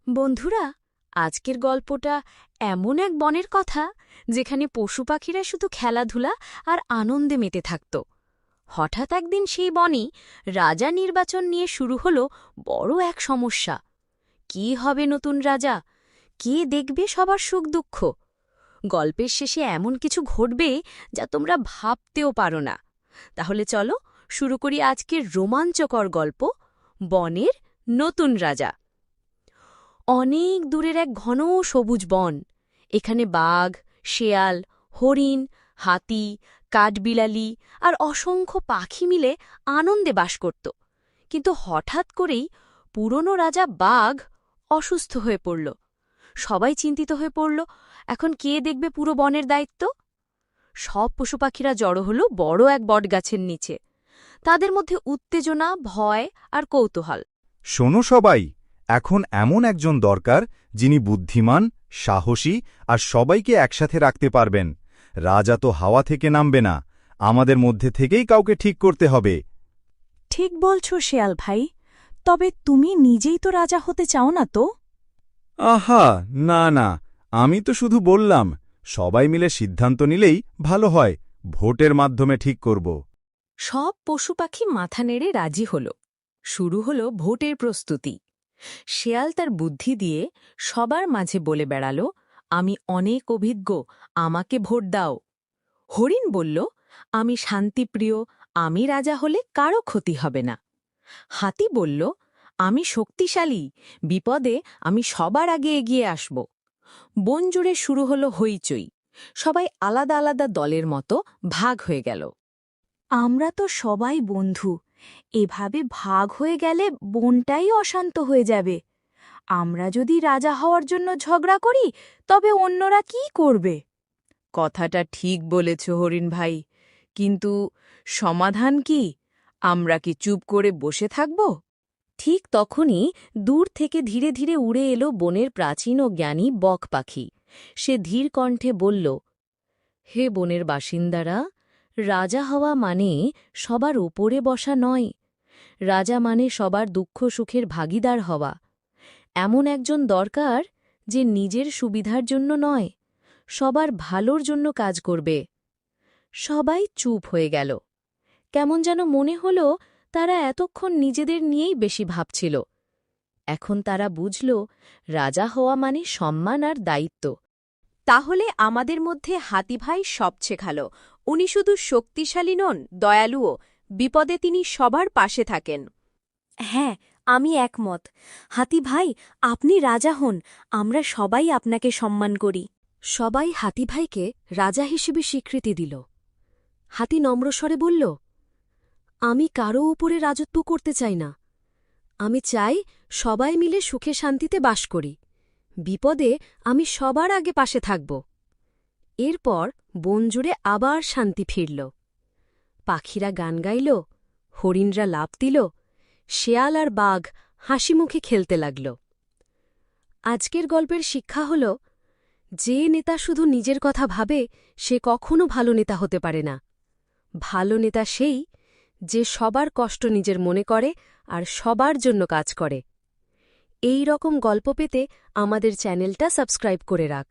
বন্ধুরা, আজকের গল্পটা এমন এক বনের কথা যেখানে পশু পাখিরা শুধু খেলাধুলা আর আনন্দে মেতে থাকত। হঠাৎ একদিন সেই বনে রাজা নির্বাচন নিয়ে শুরু হলো বড় এক সমস্যা। কি হবে নতুন রাজা? কে দেখবে সবার সুখ দুঃখ? গল্পের শেষে এমন কিছু ঘটবে যা তোমরা ভাবতেও পারো না। তাহলে চলো শুরু করি আজকের রোমাঞ্চকর গল্প, বনের নতুন রাজা। অনেক দূরের এক ঘন সবুজ বন। এখানে বাঘ, শেয়াল, হরিণ, হাতি, কাঠবিলালি আর অসংখ্য পাখি মিলে আনন্দে বাস করত। কিন্তু হঠাৎ করেই পুরনো রাজা বাঘ অসুস্থ হয়ে পড়ল। সবাই চিন্তিত হয়ে পড়ল, এখন কে দেখবে পুরো বনের দায়িত্ব? সব পশু পাখিরা জড়ো হল বড় এক বটগাছের নিচে। তাদের মধ্যে উত্তেজনা, ভয় আর কৌতূহল। শোনো সবাই, এখন এমন একজন দরকার যিনি বুদ্ধিমান, সাহসী আর সবাইকে একসাথে রাখতে পারবেন। রাজা তো হাওয়া থেকে নামবে না, আমাদের মধ্যে থেকেই কাউকে ঠিক করতে হবে। ঠিক বলছ শেয়াল ভাই, তবে তুমি নিজেই তো রাজা হতে চাও না তো? আহা, না না, আমি তো শুধু বললাম সবাই মিলে সিদ্ধান্ত নিলেই ভালো হয়। ভোটের মাধ্যমে ঠিক করব। সব পশু পাখি মাথা নেড়ে রাজি হল। শুরু হল ভোটের প্রস্তুতি। শেয়াল তার বুদ্ধি দিয়ে সবার মাঝে বলে বেড়াল, আমি অনেক অভিজ্ঞ, আমাকে ভোট দাও। হরিণ বলল, আমি শান্তিপ্রিয়, আমি রাজা হলে কারো ক্ষতি হবে না। হাতি বলল, আমি শক্তিশালী, বিপদে আমি সবার আগে এগিয়ে আসব। বন জুড়ে শুরু হল হইচই। সবাই আলাদা আলাদা দলের মতো ভাগ হয়ে গেল। আমরা তো সবাই বন্ধু, এভাবে ভাগ হয়ে গেলে বনটাই অশান্ত হয়ে যাবে। আমরা যদি রাজা হওয়ার জন্য ঝগড়া করি, তবে অন্যরা কি করবে? কথাটা ঠিক বলেছ হরিণ ভাই, কিন্তু সমাধান কি? আমরা কি চুপ করে বসে থাকব? ঠিক তখনই দূর থেকে ধীরে ধীরে উড়ে এলো বনের প্রাচীন ও জ্ঞানী বক পাখি। সে ধীর কণ্ঠে বলল, হে বনের বাসিন্দারা, রাজা হওয়া মানে সবার ওপরে বসা নয়। রাজা মানে সবার দুঃখ সুখের ভাগিদার হওয়া। এমন একজন দরকার যে নিজের সুবিধার জন্য নয়, সবার ভালোর জন্য কাজ করবে। সবাই চুপ হয়ে গেল। কেমন যেন মনে হল তারা এতক্ষণ নিজেদের নিয়েই বেশি ভাবছিল। এখন তারা বুঝল রাজা হওয়া মানে সম্মান আর দায়িত্ব। তাহলে আমাদের মধ্যে হাতিভাই সবচেয়ে ভালো। উনি শুধু শক্তিশালী নন, দয়ালুও। বিপদে তিনি সবার পাশে থাকেন। হ্যাঁ, আমি একমত। হাতি ভাই, আপনি রাজা হন, আমরা সবাই আপনাকে সম্মান করি। সবাই হাতি ভাইকে রাজা হিসেবে স্বীকৃতি দিল। হাতি নম্রস্বরে বলল, আমি কারও উপরে রাজত্ব করতে চাই না। আমি চাই সবাই মিলে সুখে শান্তিতে বাস করি। বিপদে আমি সবার আগে পাশে থাকব। এরপর বন জুড়ে আবার শান্তি ফিরল। পাখিরা গান গাইল, হরিণরা লাফ দিল, শেয়াল আর বাঘ হাসিমুখে খেলতে লাগল। আজকের গল্পের শিক্ষা হল, যে নেতা শুধু নিজের কথা ভাবে সে কখনো ভালো নেতা হতে পারে না। ভালো নেতা সেই যে সবার কষ্ট নিজের মনে করে আর সবার জন্য কাজ করে। এই রকম গল্প পেতে আমাদের চ্যানেলটা সাবস্ক্রাইব করে রাখ।